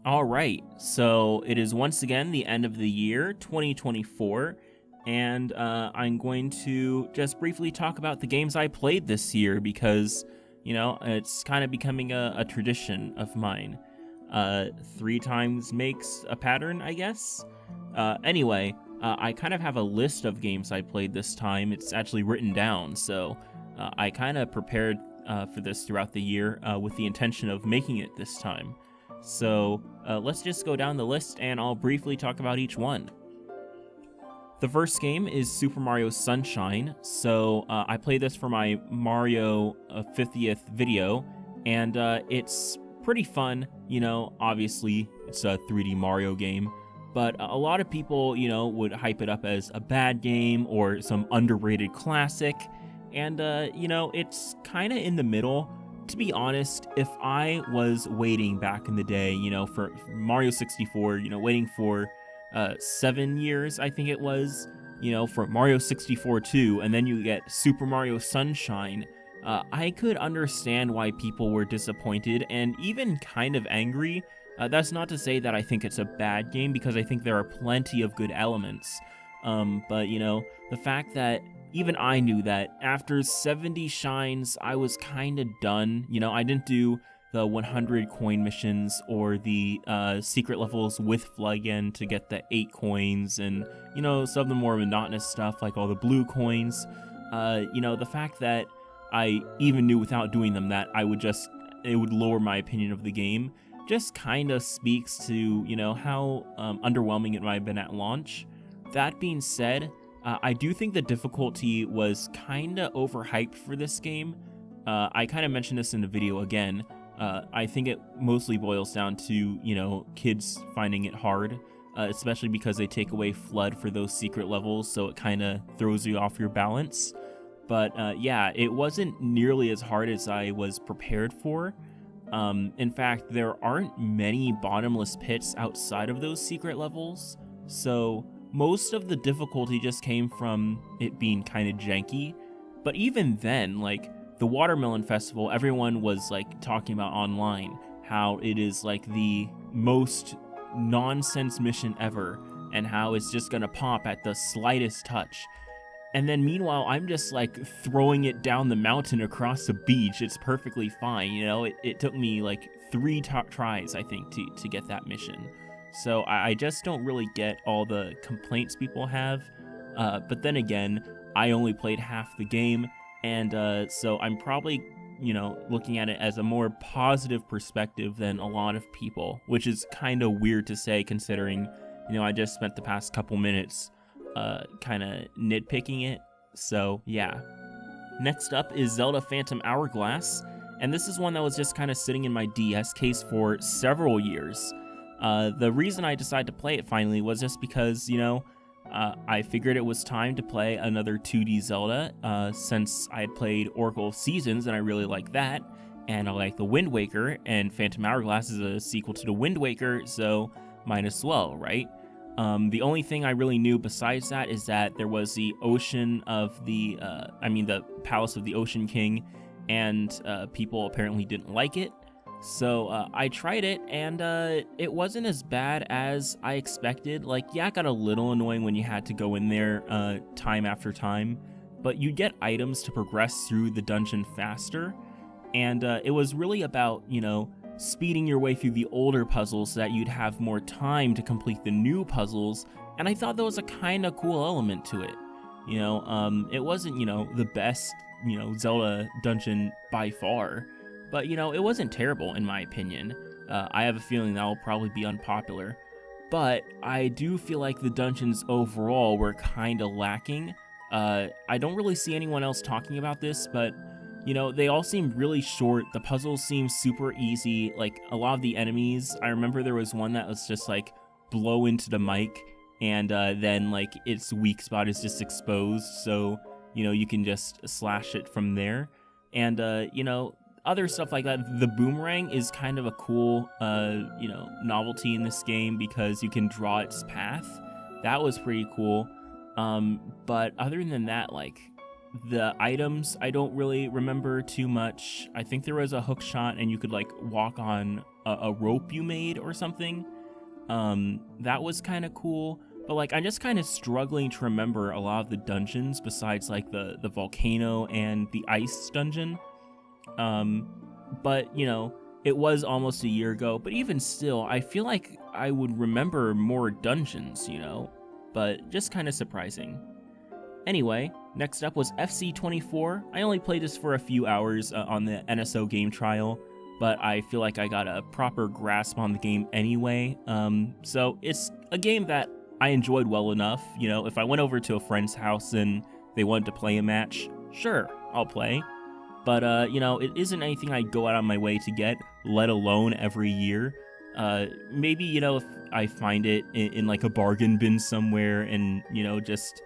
All right, so it is once again the end of the year 2024, and I'm going to just briefly talk about the games I played this year because, it's kind of becoming a tradition of mine. Three times makes a pattern, I guess. I kind of have a list of games I played this time. It's actually written down, so I kind of prepared for this throughout the year with the intention of making it this time. So let's just go down the list and I'll briefly talk about each one. The first game is Super Mario Sunshine. So I played this for my Mario 50th video, and it's pretty fun. Obviously, it's a 3D Mario game, but a lot of people, would hype it up as a bad game or some underrated classic. And, it's kind of in the middle. To be honest, if I was waiting back in the day, for Mario 64, waiting for 7 years, I think it was, for Mario 64 2, and then you get Super Mario Sunshine, I could understand why people were disappointed and even kind of angry. That's not to say that I think it's a bad game, because I think there are plenty of good elements. But, the fact that even I knew that after 70 shines, I was kind of done. I didn't do the 100 coin missions or the secret levels with Flygen to get the 8 coins and, some of the more monotonous stuff like all the blue coins. The fact that I even knew without doing them that it would lower my opinion of the game just kind of speaks to, how underwhelming it might have been at launch. That being said, I do think the difficulty was kind of overhyped for this game. I kind of mentioned this in the video again. I think it mostly boils down to, kids finding it hard, especially because they take away FLUDD for those secret levels, so it kind of throws you off your balance. But yeah, it wasn't nearly as hard as I was prepared for. In fact, there aren't many bottomless pits outside of those secret levels, so most of the difficulty just came from it being kind of janky. But even then, like, the Watermelon Festival, everyone was like talking about online how it is like the most nonsense mission ever and how it's just gonna pop at the slightest touch. And then meanwhile, I'm just like throwing it down the mountain across the beach. It's perfectly fine. It took me like three tries, I think, to get that mission. So I just don't really get all the complaints people have. But then again, I only played half the game. And so I'm probably, looking at it as a more positive perspective than a lot of people, which is kind of weird to say considering, I just spent the past couple minutes kind of nitpicking it. So yeah. Next up is Zelda Phantom Hourglass. And this is one that was just kind of sitting in my DS case for several years. The reason I decided to play it finally was just because, I figured it was time to play another 2D Zelda, since I had played Oracle of Seasons and I really like that, and I like the Wind Waker, and Phantom Hourglass is a sequel to the Wind Waker, so might as well, right? The only thing I really knew besides that is that there was the the Palace of the Ocean King, and people apparently didn't like it. So I tried it, and it wasn't as bad as I expected. Like, yeah, it got a little annoying when you had to go in there time after time, but you get items to progress through the dungeon faster, and it was really about, speeding your way through the older puzzles so that you'd have more time to complete the new puzzles, and I thought that was a kind of cool element to it. It wasn't, the best, Zelda dungeon by far, but, it wasn't terrible in my opinion. I have a feeling that will probably be unpopular. But I do feel like the dungeons overall were kind of lacking. I don't really see anyone else talking about this, but, they all seem really short. The puzzles seem super easy. Like, a lot of the enemies, I remember there was one that was just like, blow into the mic, and then, like, its weak spot is just exposed, so, you can just slash it from there. And, other stuff like that. The boomerang is kind of a cool, novelty in this game because you can draw its path. That was pretty cool. But other than that, like, The items I don't really remember too much. I think there was a hook shot and you could like walk on a rope you made or something. That was kind of cool. But like I'm just kind of struggling to remember a lot of the dungeons besides like the volcano and the ice dungeon. But you know, it was almost a year ago, but even still, I feel like I would remember more dungeons, you know, but just kind of surprising. Anyway, next up was FC24. I only played this for a few hours on the NSO game trial, but I feel like I got a proper grasp on the game anyway. So it's a game that I enjoyed well enough. You know, if I went over to a friend's house and they wanted to play a match, sure, I'll play. But, you know, it isn't anything I'd go out on my way to get, let alone every year. Maybe, you know, if I find it in like a bargain bin somewhere and, you know, just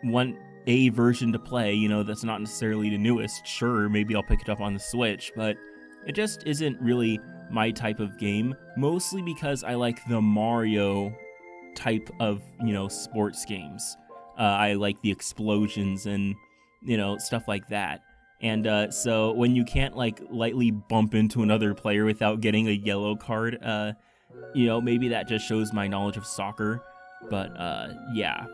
want a version to play, you know, that's not necessarily the newest, sure, maybe I'll pick it up on the Switch, but it just isn't really my type of game, mostly because I like the Mario type of, you know, sports games. I like the explosions and, you know, stuff like that. And so when you can't like lightly bump into another player without getting a yellow card, you know, maybe that just shows my knowledge of soccer. But yeah.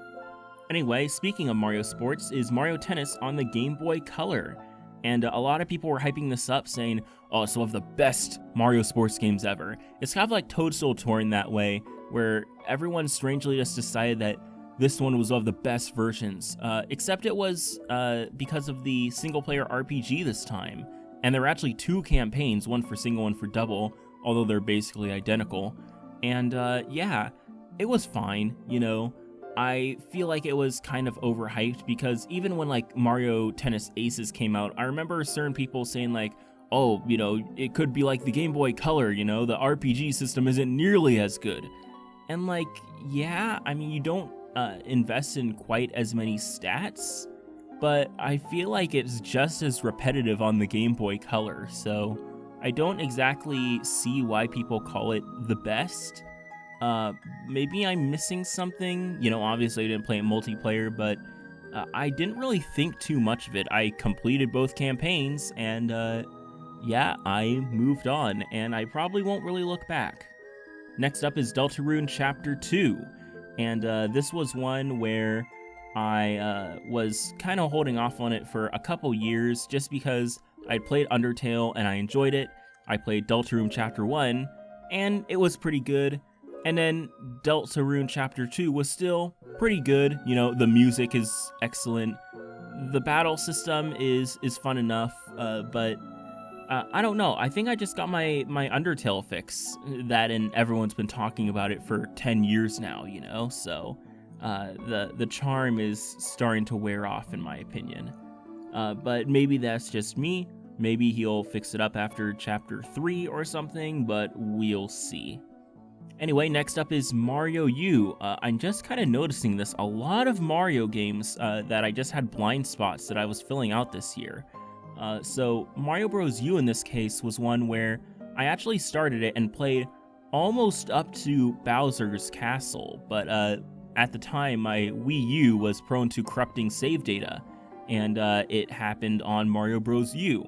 Anyway, speaking of Mario Sports, is Mario Tennis on the Game Boy Color. And a lot of people were hyping this up, saying, oh, it's one of the best Mario Sports games ever. It's kind of like Toadstool Tour in that way, where everyone strangely just decided that this one was one of the best versions, except it was because of the single-player RPG this time. And there were actually two campaigns, one for single, one for double, although they're basically identical. And yeah, it was fine, you know. I feel like it was kind of overhyped because even when like Mario Tennis Aces came out, I remember certain people saying like, oh, you know, it could be like the Game Boy Color, you know, the RPG system isn't nearly as good. And like, yeah, I mean, you don't invest in quite as many stats, but I feel like it's just as repetitive on the Game Boy Color, so I don't exactly see why people call it the best. Maybe I'm missing something, you know, obviously I didn't play it multiplayer, but I didn't really think too much of it. I completed both campaigns, and yeah, I moved on, and I probably won't really look back. Next up is Deltarune Chapter 2. And this was one where I was kind of holding off on it for a couple years just because I played Undertale and I enjoyed it. I played Deltarune Chapter 1 and it was pretty good. And then Deltarune Chapter 2 was still pretty good. You know, the music is excellent. The battle system is fun enough, but I don't know. I think I just got my Undertale fix. That and everyone's been talking about it for 10 years now, you know? So the charm is starting to wear off, in my opinion. But maybe that's just me. Maybe he'll fix it up after Chapter 3 or something, but we'll see. Anyway, next up is Mario U. I'm just kind of noticing this. A lot of Mario games that I just had blind spots that I was filling out this year. So Mario Bros. U in this case was one where I actually started it and played almost up to Bowser's Castle, but at the time my Wii U was prone to corrupting save data, and it happened on Mario Bros. U.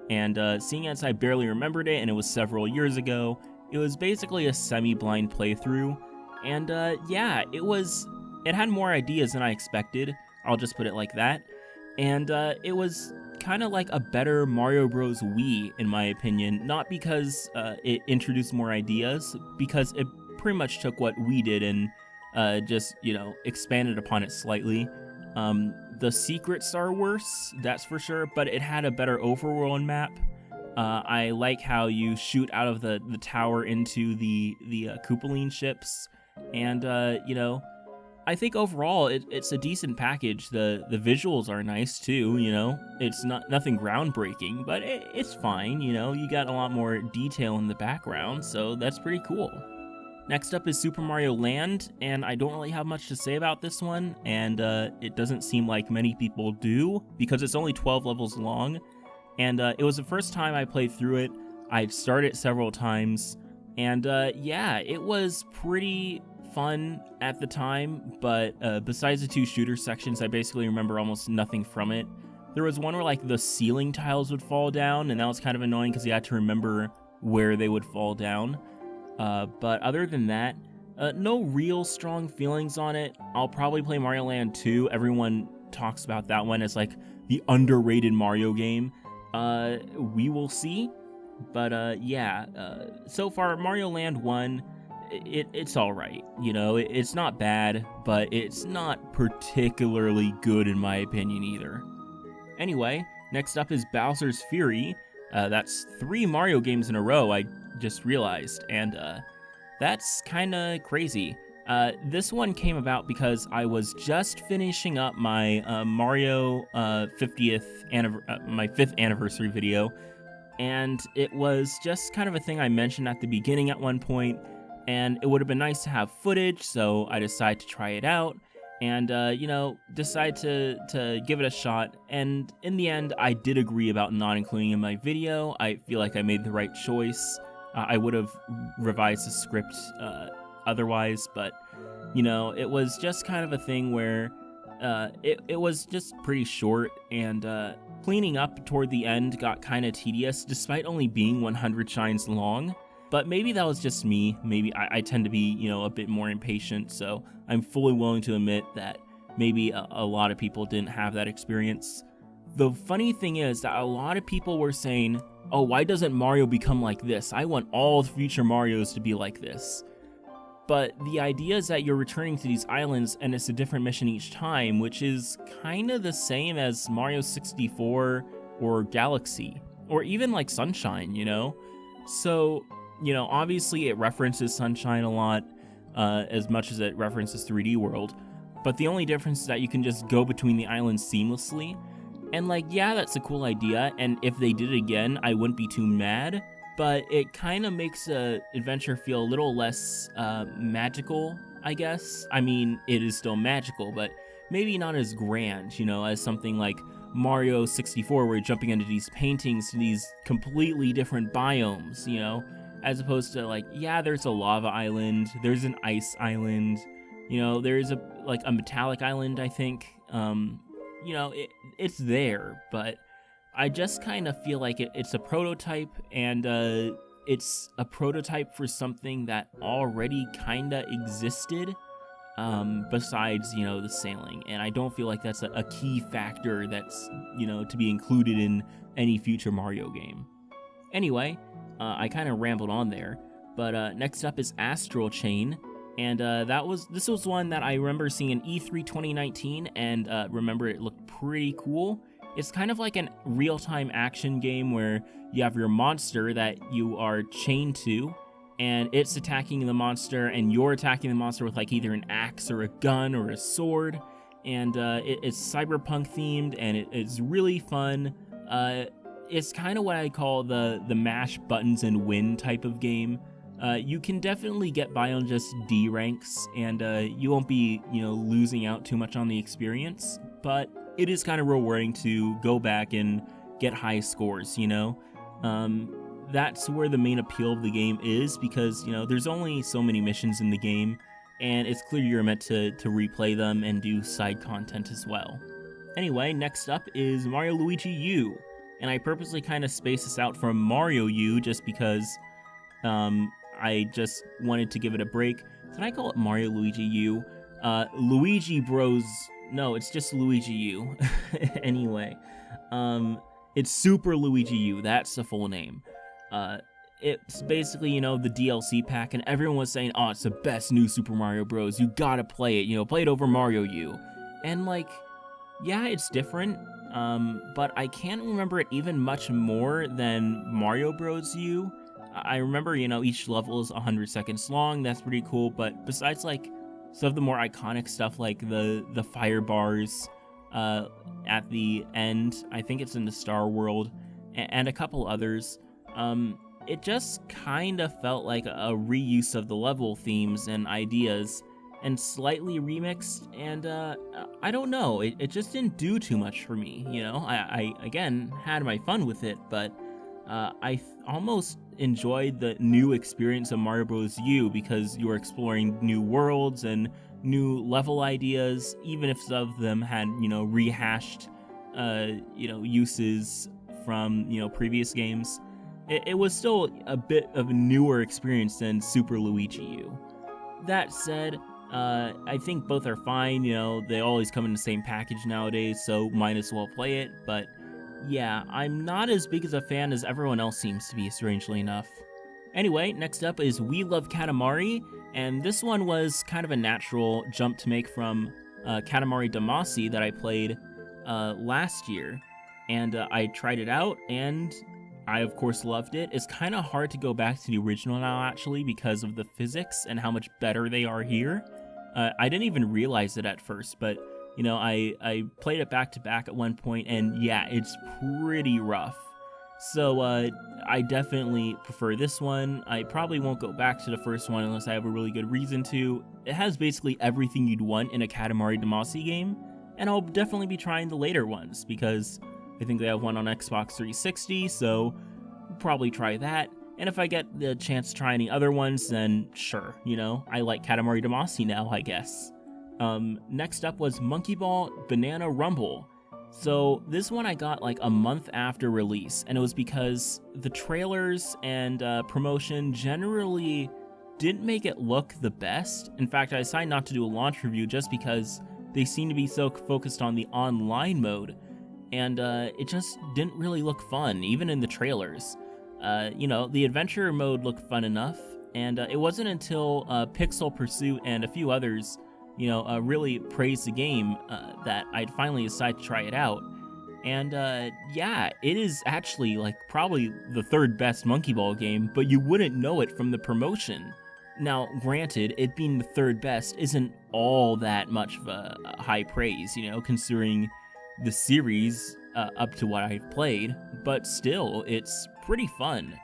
And seeing as I barely remembered it and it was several years ago, it was basically a semi-blind playthrough, and yeah, it had more ideas than I expected, I'll just put it like that, and it was kind of like a better Mario Bros. Wii, in my opinion, not because it introduced more ideas, because it pretty much took what Wii did and just, you know, expanded upon it slightly. The secrets are worse, that's for sure, but it had a better overworld map. I like how you shoot out of the tower into the Koopaline ships, and you know, I think overall it's a decent package. The visuals are nice too, you know. It's nothing groundbreaking, but it's fine, you know. You got a lot more detail in the background, so that's pretty cool. Next up is Super Mario Land, and I don't really have much to say about this one, and it doesn't seem like many people do, because it's only 12 levels long, and it was the first time I played through it. I'd started several times, and yeah, it was pretty fun at the time, but besides the two shooter sections, I basically remember almost nothing from it. There was one where like the ceiling tiles would fall down, and that was kind of annoying because you had to remember where they would fall down. But other than that, no real strong feelings on it. I'll probably play Mario Land 2. Everyone talks about that one as like the underrated Mario game. We will see. But yeah, so far Mario Land 1, it's all right. You know, it's not bad, but it's not particularly good in my opinion either. Anyway, next up is Bowser's Fury. That's 3 Mario games in a row, I just realized, and that's kind of crazy. This one came about because I was just finishing up my Mario my 5th anniversary video, and it was just kind of a thing I mentioned at the beginning at one point, and it would have been nice to have footage, so I decided to try it out, and, decide to give it a shot, and in the end, I did agree about not including it in my video. I feel like I made the right choice. I would have revised the script otherwise, but, it was just kind of a thing where it was just pretty short, and cleaning up toward the end got kind of tedious, despite only being 100 shines long. But maybe that was just me. Maybe I tend to be, a bit more impatient, so I'm fully willing to admit that maybe a lot of people didn't have that experience. The funny thing is that a lot of people were saying, oh, why doesn't Mario become like this? I want all future Marios to be like this. But the idea is that you're returning to these islands and it's a different mission each time, which is kind of the same as Mario 64 or Galaxy, or even like Sunshine, So, obviously it references Sunshine a lot, as much as it references 3D World, but the only difference is that you can just go between the islands seamlessly, and yeah, that's a cool idea, and if they did it again, I wouldn't be too mad, but it kind of makes the adventure feel a little less magical, I guess. I mean, it is still magical, but maybe not as grand, as something like Mario 64, where you're jumping into these paintings to these completely different biomes, as opposed to there's a lava island, there's an ice island, there's a metallic island, I think. It's there, but I just kind of feel like it's a prototype, and it's a prototype for something that already kind of existed, besides, the sailing, and I don't feel like that's a key factor that's, to be included in any future Mario game. Anyway, I kind of rambled on there, but next up is Astral Chain, and this was one that I remember seeing in E3 2019, and remember it looked pretty cool. It's kind of like an real-time action game where you have your monster that you are chained to, and it's attacking the monster, and you're attacking the monster with either an axe or a gun or a sword, and it's cyberpunk themed, and it's really fun. It's kind of what I call the mash buttons and win type of game. You can definitely get by on just D ranks, and you won't be, losing out too much on the experience, but it is kind of rewarding to go back and get high scores, That's where the main appeal of the game is, because, there's only so many missions in the game, and it's clear you're meant to replay them and do side content as well. Anyway, next up is Mario Luigi U, and I purposely kind of spaced this out from Mario U just because I just wanted to give it a break. Did I call it Mario Luigi U? Luigi Bros... No, it's just Luigi U. Anyway, it's Super Luigi U. That's the full name. It's basically, the DLC pack, and everyone was saying, oh, it's the best new Super Mario Bros. You gotta play it, play it over Mario U. And, yeah, it's different, but I can't remember it even much more than Mario Bros. U. I remember, each level is 100 seconds long. That's pretty cool, but besides, some of the more iconic stuff, like the fire bars at the end, I think it's in the Star World, and a couple others, it just kind of felt like a reuse of the level themes and ideas, and slightly remixed, and I don't know, it just didn't do too much for me, I again, had my fun with it, but I almost enjoyed the new experience of Mario Bros. U, because you were exploring new worlds and new level ideas, even if some of them had, rehashed uses from, previous games, it was still a bit of a newer experience than Super Luigi U. That said, I think both are fine. They always come in the same package nowadays, so might as well play it. But yeah, I'm not as big as a fan as everyone else seems to be, strangely enough. Anyway, next up is We Love Katamari, and this one was kind of a natural jump to make from Katamari Damacy that I played last year. And I tried it out, and I, of course, loved it. It's kind of hard to go back to the original now, actually, because of the physics and how much better they are here. I didn't even realize it at first, but, I played it back-to-back at one point, and yeah, it's pretty rough. So I definitely prefer this one. I probably won't go back to the first one unless I have a really good reason to. It has basically everything you'd want in a Katamari Damacy game, and I'll definitely be trying the later ones, because I think they have one on Xbox 360, so probably try that. And if I get the chance to try any other ones, then sure, I like Katamari Damacy now, I guess. Next up was Monkey Ball Banana Rumble. So this one I got like a month after release, and it was because the trailers and promotion generally didn't make it look the best. In fact, I decided not to do a launch review just because they seem to be so focused on the online mode, and it just didn't really look fun, even in the trailers. The adventure mode looked fun enough, and it wasn't until Pixel Pursuit and a few others, really praised the game that I'd finally decided to try it out. And yeah, it is actually like probably the third best Monkey Ball game, but you wouldn't know it from the promotion. Now, granted, it being the third best isn't all that much of a high praise, considering the series up to what I've played, but still, it's pretty fun.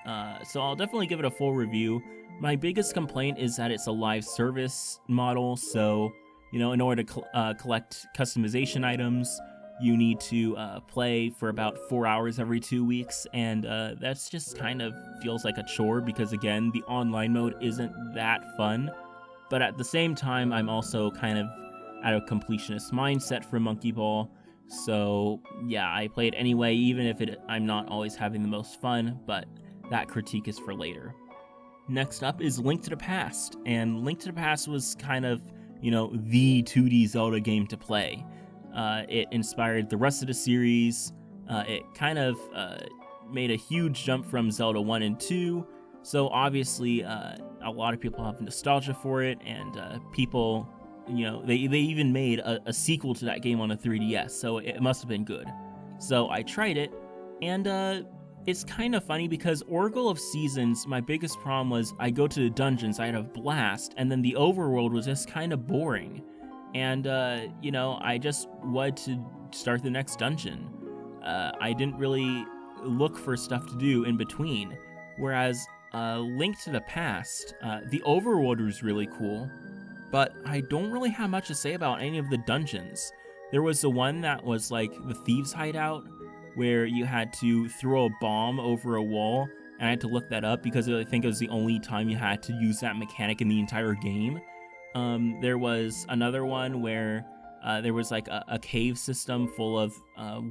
So I'll definitely give it a full review. My biggest complaint is that it's a live service model, so, in order to collect customization items, you need to play for about 4 hours every 2 weeks, and that's just kind of feels like a chore because, again, the online mode isn't that fun. But at the same time, I'm also kind of at a completionist mindset for Monkey Ball, so yeah, I play it anyway, even if I'm not always having the most fun, but that critique is for later. Next up is Link to the Past, and Link to the Past was kind of, the 2D Zelda game to play. It inspired the rest of the series. It kind of made a huge jump from Zelda 1 and 2, so obviously a lot of people have nostalgia for it, and people, they even made a sequel to that game on a 3DS, so it must have been good. So I tried it, and it's kind of funny because Oracle of Seasons, my biggest problem was I go to the dungeons, I had a blast, and then the overworld was just kind of boring. And, I just wanted to start the next dungeon. I didn't really look for stuff to do in between. Whereas Link to the Past, the overworld was really cool, but I don't really have much to say about any of the dungeons. There was the one that was like the Thieves' Hideout, where you had to throw a bomb over a wall, and I had to look that up because I think it was the only time you had to use that mechanic in the entire game. There was another one where there was like a cave system full of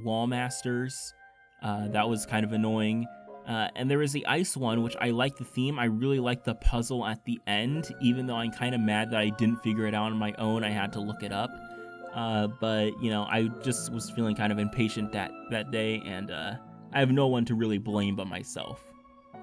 wall masters. That was kind of annoying. And there was the ice one, which I liked the theme. I really liked the puzzle at the end, even though I'm kind of mad that I didn't figure it out on my own. I had to look it up. But, I just was feeling kind of impatient that day, and I have no one to really blame but myself.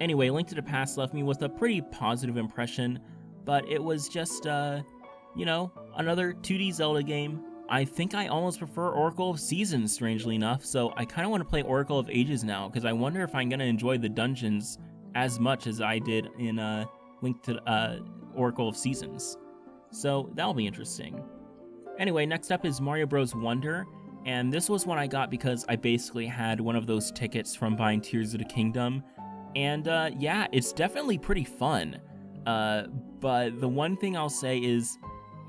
Anyway, Link to the Past left me with a pretty positive impression, but it was just, another 2D Zelda game. I think I almost prefer Oracle of Seasons, strangely enough, so I kind of want to play Oracle of Ages now, because I wonder if I'm going to enjoy the dungeons as much as I did in Link to Oracle of Seasons. So that'll be interesting. Anyway, next up is Mario Bros. Wonder, and this was one I got because I basically had one of those tickets from buying Tears of the Kingdom, and yeah, it's definitely pretty fun. But the one thing I'll say is,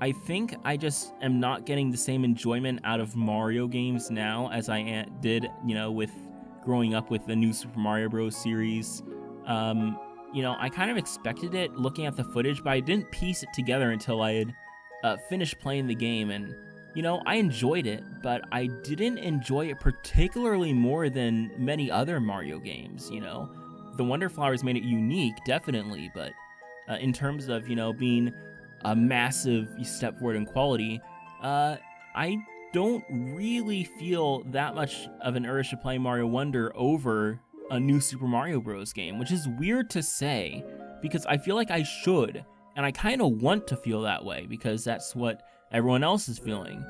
I think I just am not getting the same enjoyment out of Mario games now as I did, with growing up with the new Super Mario Bros. Series. I kind of expected it looking at the footage, but I didn't piece it together until I had finished playing the game, and I enjoyed it, but I didn't enjoy it particularly more than many other Mario games. The Wonder Flowers made it unique, definitely, but in terms of, being a massive step forward in quality, I don't really feel that much of an urge to play Mario Wonder over a new Super Mario Bros. Game, which is weird to say because I feel like I should, and I kind of want to feel that way because that's what everyone else is feeling.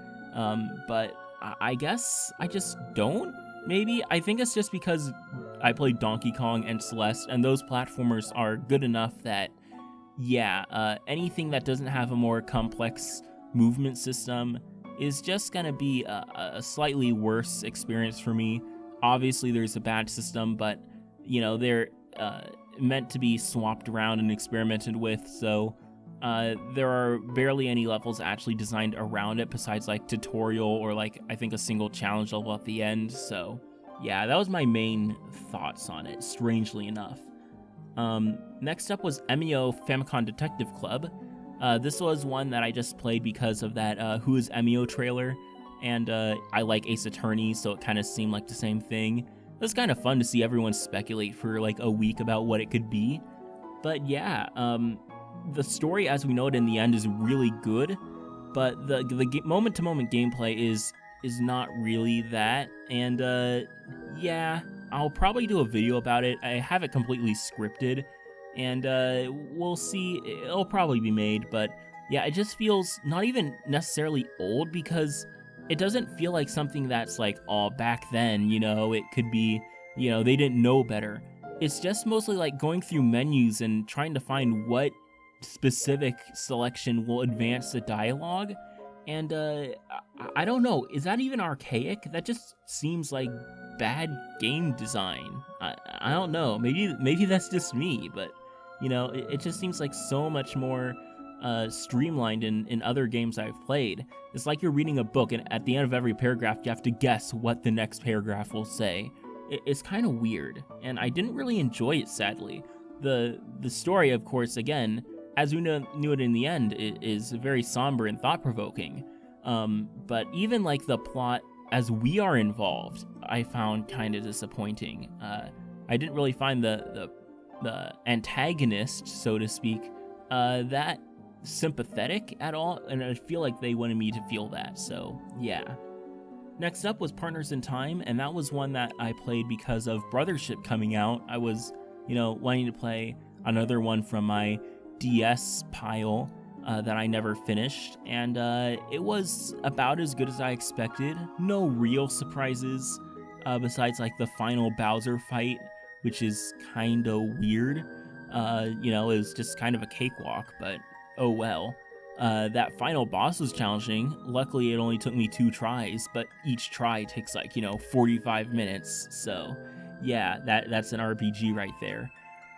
But I guess I just don't. Maybe I think it's just because I played Donkey Kong and Celeste, and those platformers are good enough that, yeah, anything that doesn't have a more complex movement system is just gonna be a slightly worse experience for me. Obviously, there's a badge system, but they're meant to be swapped around and experimented with, so there are barely any levels actually designed around it besides like tutorial or like I think a single challenge level at the end. So yeah, that was my main thoughts on it, strangely enough. Next up was Emio Famicom Detective Club. This was one that I just played because of that Who is Emio trailer, and I like Ace Attorney, so it kind of seemed like the same thing. It was kind of fun to see everyone speculate for like a week about what it could be. But yeah, the story as we know it in the end is really good, but the moment-to-moment gameplay is not really that. And yeah, I'll probably do a video about it. I have it completely scripted, and we'll see. It'll probably be made, but yeah, it just feels not even necessarily old because it doesn't feel like something that's like, oh, back then, it could be, they didn't know better. It's just mostly like going through menus and trying to find what specific selection will advance the dialogue. And I don't know, is that even archaic? That just seems like bad game design. I don't know, maybe that's just me, but it just seems like so much more streamlined in other games I've played. It's like you're reading a book, and at the end of every paragraph you have to guess what the next paragraph will say. It's kind of weird, and I didn't really enjoy it, sadly. The story, of course, again, as we knew it in the end, it is very somber and thought-provoking. But even like the plot as we are involved, I found kind of disappointing. I didn't really find the antagonist, so to speak, that sympathetic at all, and I feel like they wanted me to feel that, so yeah. Next up was Partners in Time, and that was one that I played because of Brothership coming out. I was, wanting to play another one from my DS pile that I never finished, and it was about as good as I expected. No real surprises, besides like the final Bowser fight, which is kind of weird. It was just kind of a cakewalk, but oh well. That final boss was challenging. Luckily, it only took me 2 tries, but each try takes like, 45 minutes. So yeah, that's an RPG right there.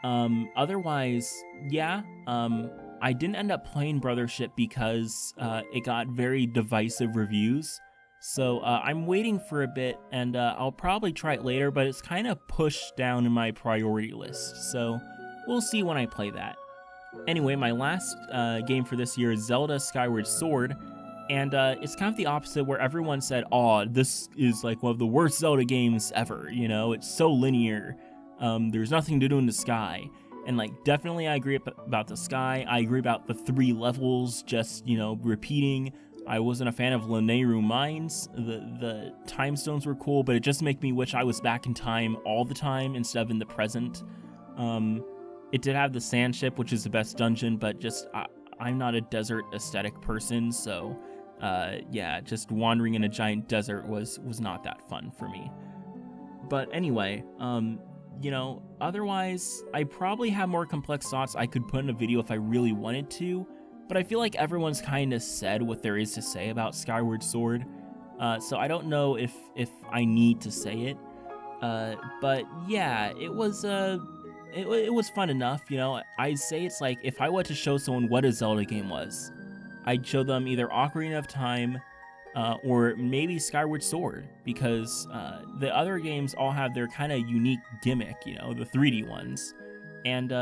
Otherwise, yeah, I didn't end up playing Brothership because it got very divisive reviews. So I'm waiting for a bit, and I'll probably try it later, but it's kind of pushed down in my priority list. So we'll see when I play that. Anyway, my last game for this year is Zelda Skyward Sword, and it's kind of the opposite, where everyone said, oh, this is like one of the worst Zelda games ever, it's so linear, there's nothing to do in the sky. And like, definitely I agree about the sky. I agree about the 3 levels just, repeating. I wasn't a fan of Lanayru Mines. The time stones were cool, but it just made me wish I was back in time all the time instead of in the present. It did have the sand ship, which is the best dungeon, but just I'm not a desert aesthetic person, so yeah, just wandering in a giant desert was not that fun for me. But anyway, otherwise, I probably have more complex thoughts I could put in a video if I really wanted to, but I feel like everyone's kind of said what there is to say about Skyward Sword, so I don't know if I need to say it. But yeah, it was fun enough, I'd say it's like if I were to show someone what a Zelda game was, I'd show them either Ocarina of Time or maybe Skyward Sword, because the other games all have their kind of unique gimmick, the 3D ones. And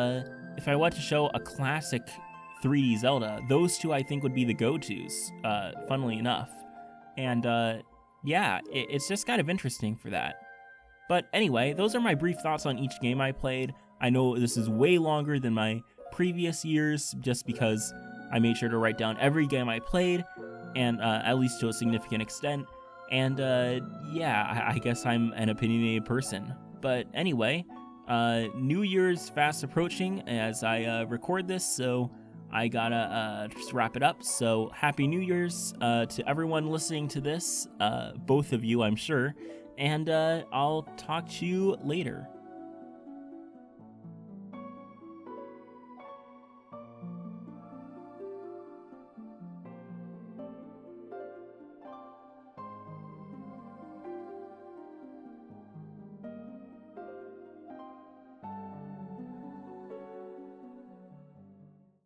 if I were to show a classic 3D Zelda, those two I think would be the go-tos, funnily enough. And yeah, it's just kind of interesting for that. But anyway, those are my brief thoughts on each game I played. I know this is way longer than my previous years just because I made sure to write down every game I played, and at least to a significant extent. And yeah, I guess I'm an opinionated person. But anyway, New Year's fast approaching as I record this, so I gotta just wrap it up. So Happy New Year's to everyone listening to this, both of you, I'm sure. And I'll talk to you later.